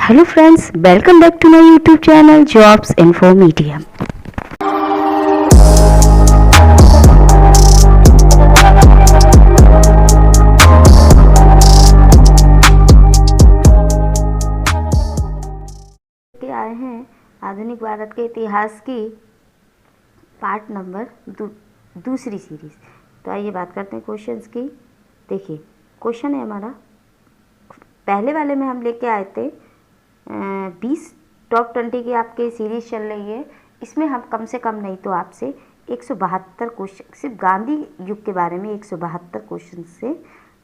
Hello friends, welcome back to my YouTube channel Jobs Info Media. आए हैं आधुनिक भारत के इतिहास की पार्ट नंबर दूसरी सीरीज। तो आइए बात करते हैं क्वेश्चंस की। देखिए क्वेश्चन है हमारा, पहले वाले में हम लेके आए थे 20 टॉप 20 की आपकी सीरीज चल रही है। इसमें हम कम से कम नहीं तो आपसे 172 क्वेश्चन सिर्फ गांधी युग के बारे में 172 क्वेश्चन से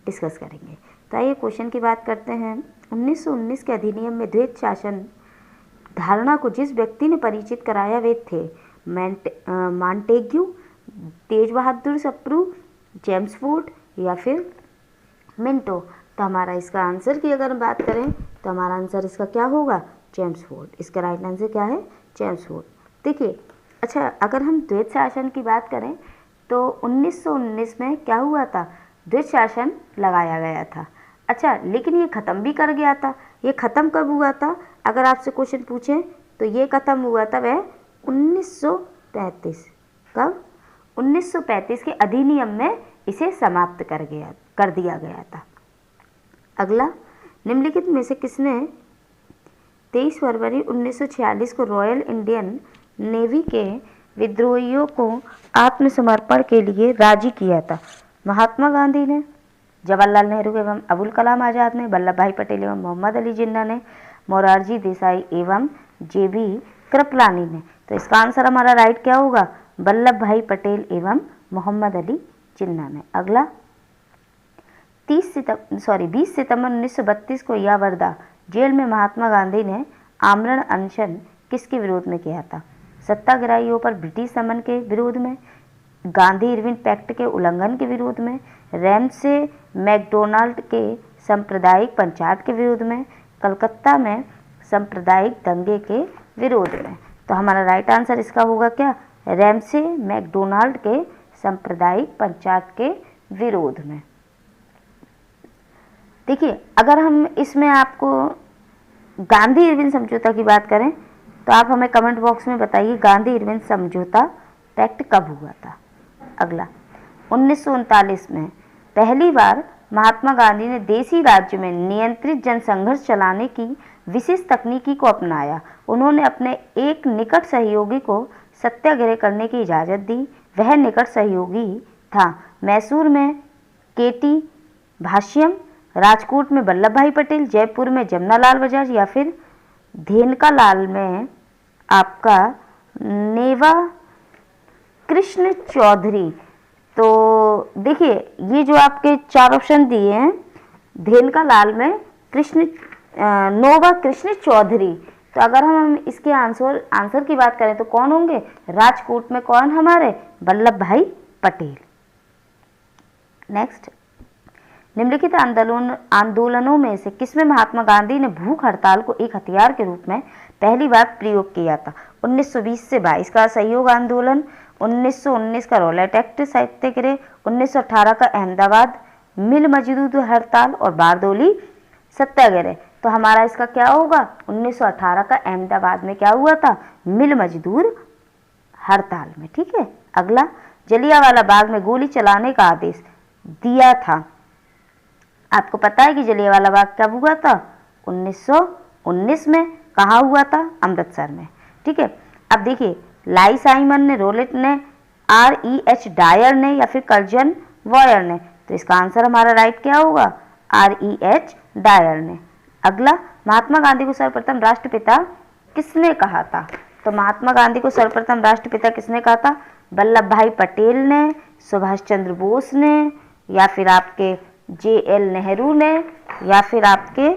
डिस्कस करेंगे। तो आइए क्वेश्चन की बात करते हैं। 1919 के अधिनियम में द्वैत शासन धारणा को जिस व्यक्ति ने परिचित कराया वे थे मॉन्टेग्यू, तेज बहादुर सप्रू, जेम्स फोर्ड या फिर मिंटो। तो हमारा इसका आंसर की अगर बात करें तो हमारा आंसर इसका क्या होगा, जेम्स फोर्ड। इसका राइट आंसर क्या है, जेम्स फोर्ड। देखिए अच्छा, अगर हम द्वैत शासन की बात करें तो 1919 में क्या हुआ था, द्वैत शासन लगाया गया था। अच्छा, लेकिन ये ख़त्म भी कर गया था। ये ख़त्म कब हुआ था, अगर आपसे क्वेश्चन पूछें तो ये ख़त्म हुआ था वह 1935। कब, 1935 के अधिनियम में इसे समाप्त कर दिया गया था। अगला, निम्नलिखित में से किसने 23 फरवरी 1946 को रॉयल इंडियन नेवी के विद्रोहियों को आत्मसमर्पण के लिए राजी किया था। महात्मा गांधी ने, जवाहरलाल नेहरू एवं अबुल कलाम आज़ाद ने, वल्लभ भाई पटेल एवं मोहम्मद अली जिन्ना ने, मोरारजी देसाई एवं जेबी कृपलानी ने। तो इसका आंसर हमारा राइट क्या होगा, वल्लभ भाई पटेल एवं मोहम्मद अली जिन्ना ने। अगला, 20 सितंबर 1932 को यावरदा जेल में महात्मा गांधी ने आमरण अनशन किसके विरोध में किया था। सत्याग्रहियों पर ब्रिटिश दमन के विरोध में, गांधी इरविन पैक्ट के उल्लंघन के विरोध में, रैमसे मैकडोनाल्ड के सांप्रदायिक पंचायत के विरोध में, कलकत्ता में सांप्रदायिक दंगे के विरोध में। तो हमारा राइट आंसर इसका होगा क्या, रैमसे मैकडोनाल्ड के सांप्रदायिक पंचायत के विरोध में। देखिए अगर हम इसमें आपको गांधी इरविन समझौता की बात करें तो आप हमें कमेंट बॉक्स में बताइए गांधी इरविन समझौता पैक्ट कब हुआ था। अगला, 1939 में पहली बार महात्मा गांधी ने देसी राज्य में नियंत्रित जनसंघर्ष चलाने की विशेष तकनीकी को अपनाया। उन्होंने अपने एक निकट सहयोगी को सत्याग्रह करने की इजाज़त दी। वह निकट सहयोगी था मैसूर में केटी भाष्यम, राजकोट में वल्लभ भाई पटेल, जयपुर में जमनालाल बजाज या फिर धेनकालाल में आपका नेवा कृष्ण चौधरी। तो देखिए ये जो आपके चार ऑप्शन दिए हैं, धेनकालाल में नोवा कृष्ण चौधरी। तो अगर हम इसके आंसर की बात करें तो कौन होंगे, राजकोट में कौन, हमारे वल्लभ भाई पटेल। नेक्स्ट, निम्नलिखित आंदोलनों में से किसमें महात्मा गांधी ने भूख हड़ताल को एक हथियार के रूप में पहली बार प्रयोग किया था। 1920 से 22 का असहयोग आंदोलन, 1919 का रॉलेट एक्ट सत्याग्रह, 1918 का अहमदाबाद मिल मजदूर हड़ताल और बारदोली सत्याग्रह। तो हमारा इसका क्या होगा, 1918 का अहमदाबाद में क्या हुआ था, मिल मजदूर हड़ताल में। ठीक है। अगला, जलियांवाला बाग में गोली चलाने का आदेश दिया था। आपको पता है कि जलियांवाला बाग कब हुआ था, 1919 में। कहाँ हुआ था, अमृतसर में। ठीक है। अब देखिए, लाई साइमन ने, रोलेट ने, REH डायर ने या फिर कर्जन वॉयर ने। तो इसका आंसर हमारा राइट क्या होगा, REH डायर ने। अगला, महात्मा गांधी को सर्वप्रथम राष्ट्रपिता किसने कहा था। तो महात्मा गांधी को सर्वप्रथम राष्ट्रपिता किसने कहा था, वल्लभ भाई पटेल ने, सुभाष चंद्र बोस ने या फिर आपके JL नेहरू ने या फिर आपके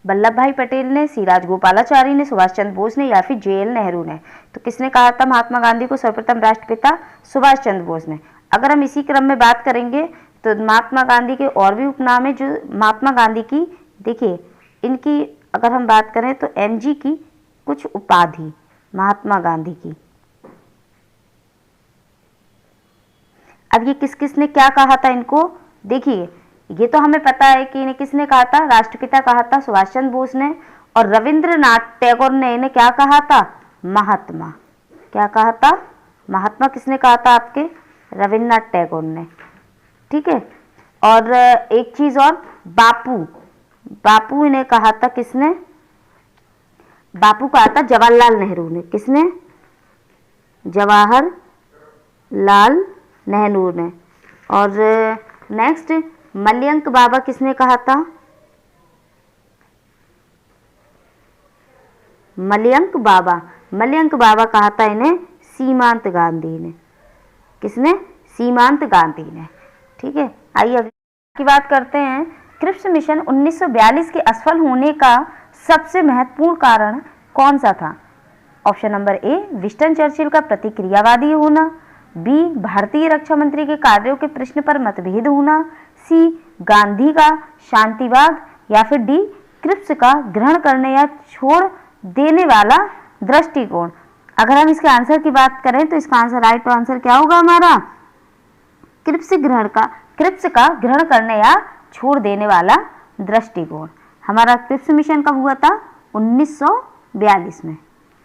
वल्लभ भाई पटेल ने, सी राजगोपालाचारी ने, सुभाष चंद्र बोस ने या फिर JL नेहरू ने। तो किसने कहा था महात्मा गांधी को सर्वप्रथम राष्ट्रपिता, सुभाष चंद्र बोस ने। अगर हम इसी क्रम में बात करेंगे तो महात्मा गांधी के और भी उपनाम है जो महात्मा गांधी की, देखिए इनकी अगर हम बात करें तो MG की कुछ उपाधि महात्मा गांधी की। अब ये किस किस ने क्या कहा था इनको, देखिए ये तो हमें पता है कि इन्हें किसने कहा था, राष्ट्रपिता कहा था सुभाष चंद्र बोस ने, और रविंद्रनाथ टैगोर ने इन्हें क्या कहा था, महात्मा। क्या कहा था, महात्मा किसने कहा था आपके, रविंद्रनाथ टैगोर ने। ठीक है, और एक चीज और, बापू, बापू इन्हें कहा था किसने, बापू कहा था जवाहरलाल नेहरू ने। किसने, जवाहरलाल नेहरू ने। और नेक्स्ट, मलयंक बाबा किसने कहा था, मलयंक बाबा, मलयंक बाबा कहा था इन्हें सीमांत गांधी ने। किसने, सीमांत गांधी ने। ठीक है, आइए अगली की बात करते हैं। क्रिप्स मिशन 1942 के असफल होने का सबसे महत्वपूर्ण कारण कौन सा था? Option number A, Winston Churchill का प्रतिक्रियावादी होना, बी, भारतीय रक्षा मंत्री के कार्यों के प्रश्न पर मतभेद होना, सी, गांधी का शांतिवाद, या फिर डी, क्रिप्स का ग्रहण करने या छोड़ देने वाला दृष्टिकोण। अगर हम इसके आंसर की बात करें तो इसका आंसर, राइट आंसर क्या होगा हमारा, क्रिप्स का ग्रहण करने या छोड़ देने वाला दृष्टिकोण। हमारा क्रिप्स मिशन कब हुआ था, 1942 में।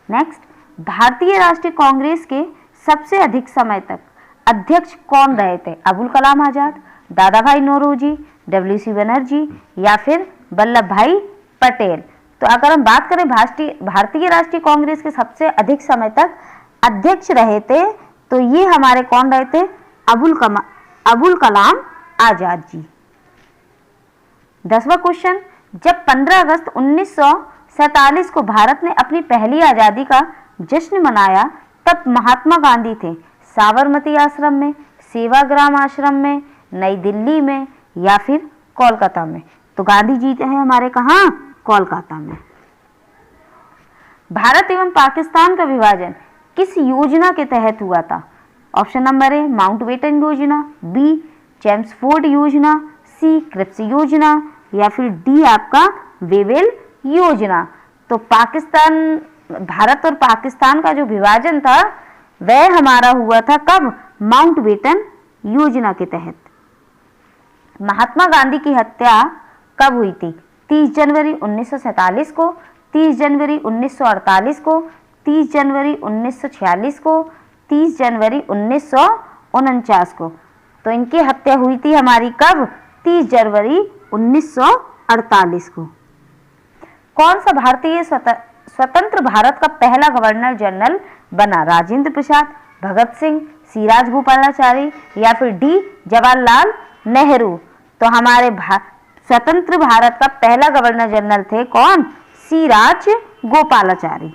नेक्स्ट, भारतीय राष्ट्रीय कांग्रेस के सबसे अधिक समय तक अध्यक्ष कौन रहे थे? अबुल कलाम आजाद, दादा भाई नौरोजी, डब्ल्यू.सी. बनर्जी, या फिर वल्लभ भाई पटेल। तो अगर हम बात करें भारतीय राष्ट्रीय कांग्रेस के सबसे अधिक समय तक अध्यक्ष रहे थे, तो ये हमारे कौन रहे थे, अबुल कलाम आजाद जी। 10वां क्वेश्चन, जब 15 अगस्त 1947 को भारत ने अपनी पहली आजादी का जश्न मनाया, तब महात्मा गांधी थे साबरमती आश्रम में, सेवाग्राम आश्रम में, नई दिल्ली में, या फिर कोलकाता में? तो गांधी जी हैं हमारे कहाँ, कोलकाता में। भारत एवं पाकिस्तान का विभाजन किस योजना के तहत हुआ था? ऑप्शन नंबर ए, माउंटबेटन योजना, बी, चेम्सफोर्ड योजना, सी, क्रिप्स योजना, या फिर डी आपका वेवेल योजना। तो भारत और पाकिस्तान का जो विभाजन था वह हमारा हुआ था कब, माउंटबेटन योजना के तहत। महात्मा गांधी की हत्या कब हुई थी? 30 जनवरी 1947 को, 30 जनवरी 1948 को, 30 जनवरी 1946 को, 30 जनवरी 1949 को। तो इनकी हत्या हुई थी हमारी कब, 30 जनवरी 1948 को। कौन सा भारतीय स्वतंत्र भारत का पहला गवर्नर जनरल बना? राजेंद्र प्रसाद, भगत सिंह, सी राजगोपालाचारी, या फिर डी, जवाहरलाल नेहरू। तो हमारे स्वतंत्र भारत का पहला गवर्नर जनरल थे कौन, सी राजगोपालाचारी।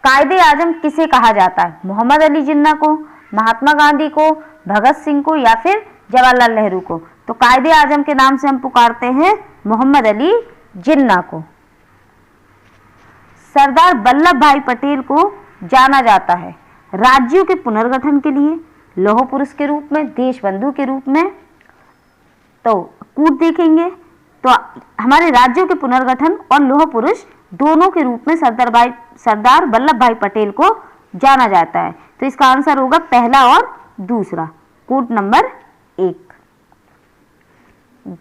कायदे आजम किसे कहा जाता है? मोहम्मद अली जिन्ना को, महात्मा गांधी को, भगत सिंह को, या फिर जवाहरलाल नेहरू को? तो कायदे आजम के नाम से हम पुकारते हैं मोहम्मद अली जिन्ना को। सरदार वल्लभ भाई पटेल को जाना जाता है राज्यों के पुनर्गठन के लिए, लौह पुरुष के रूप में, देश बंधु के रूप में। तो कूट देखेंगे तो हमारे राज्यों के पुनर्गठन और लौह पुरुष दोनों के रूप में सरदार वल्लभ भाई पटेल को जाना जाता है। तो इसका आंसर होगा पहला और दूसरा, कूट नंबर 1।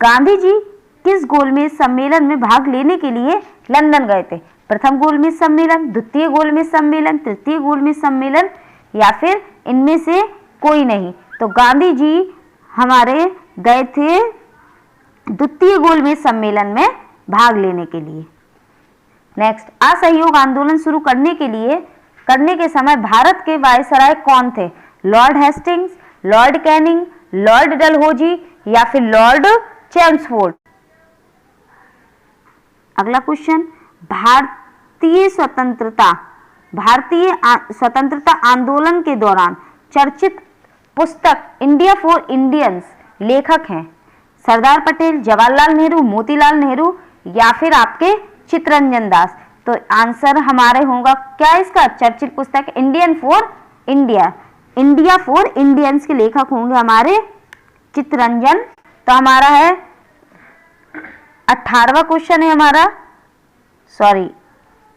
गांधी जी किस गोलमेज सम्मेलन में भाग लेने के लिए लंदन गए थे? प्रथम गोलमेज सम्मेलन, द्वितीय गोलमेज सम्मेलन, तृतीय गोलमेज सम्मेलन, या फिर इनमें से कोई नहीं? तो गांधी जी हमारे गए थे द्वितीय गोलमेज सम्मेलन में भाग लेने के लिए। नेक्स्ट, असहयोग आंदोलन शुरू करने के समय भारत के वायसराय कौन थे? Lord Hastings, Lord Canning, Lord Dalhousie, या फिर लॉर्ड चेम्सफोर्ड? अगला क्वेश्चन, भारतीय स्वतंत्रता आंदोलन के दौरान चर्चित पुस्तक इंडिया फॉर इंडियंस लेखक हैं सरदार पटेल, जवाहरलाल नेहरू, मोतीलाल नेहरू, या फिर आपके चित्तरंजन दास? तो आंसर हमारे होगा क्या इसका, चर्चित पुस्तक इंडिया फॉर इंडियंस के लेखक होंगे हमारे चित्तरंजन। तो हमारा है 18वां क्वेश्चन है हमारा, सॉरी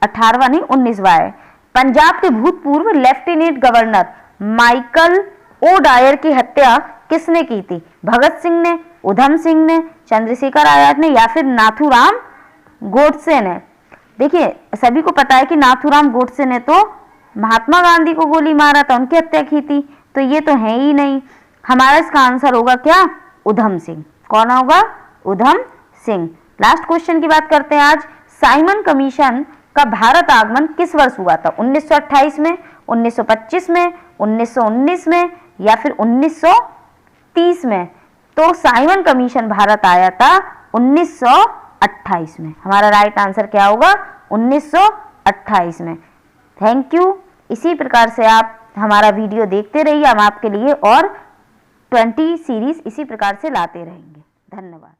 18वां नहीं 19वां है। पंजाब के भूतपूर्व lieutenant governor Michael O'Dwyer की हत्या किसने की थी? भगत सिंह ने, उधम सिंह ने, चंद्रशेखर आजाद ने या फिर नाथूराम गोडसे ने? देखिए सभी को पता है कि नाथूराम गोडसे ने तो महात्मा गांधी को गोली मारा था, उनकी हत्या की थी, तो ये तो है ही नहीं। हमारा इसका आंसर होगा क्या? उधम सिंह। कौन होगा? उधम सिंह। लास्ट क्वेश्चन की बात करते हैं आज। साइमन कमीशन का भारत आगमन किस वर्ष हुआ था? 1928 में, 1925 में, 1919 में या फिर 1930 में? तो साइमन कमीशन भारत आया था 1928 में। हमारा राइट आंसर क्या होगा? 1928 में। Thank you. इसी प्रकार से आप हमारा वीडियो देखते रहिए, हम आपके लिए और 20 सीरीज इसी प्रकार से लाते रहेंगे। धन्यवाद।